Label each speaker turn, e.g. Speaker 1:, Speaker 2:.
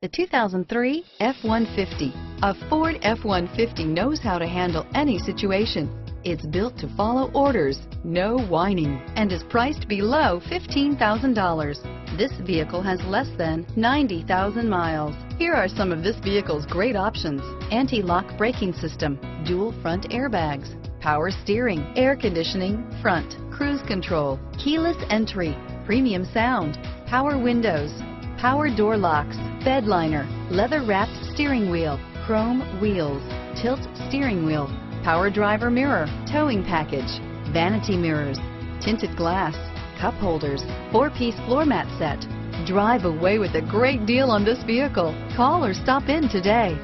Speaker 1: The 2003 F-150. A Ford F-150 knows how to handle any situation. It's built to follow orders, no whining, and is priced below $15,000. This vehicle has less than 90,000 miles. Here are some of this vehicle's great options: anti-lock braking system, dual front airbags, power steering, air conditioning, front, cruise control, keyless entry, premium sound, power windows, power door locks, bed liner, leather-wrapped steering wheel, chrome wheels, tilt steering wheel, power driver mirror, towing package, vanity mirrors, tinted glass, cup holders, 4-piece floor mat set. Drive away with a great deal on this vehicle. Call or stop in today.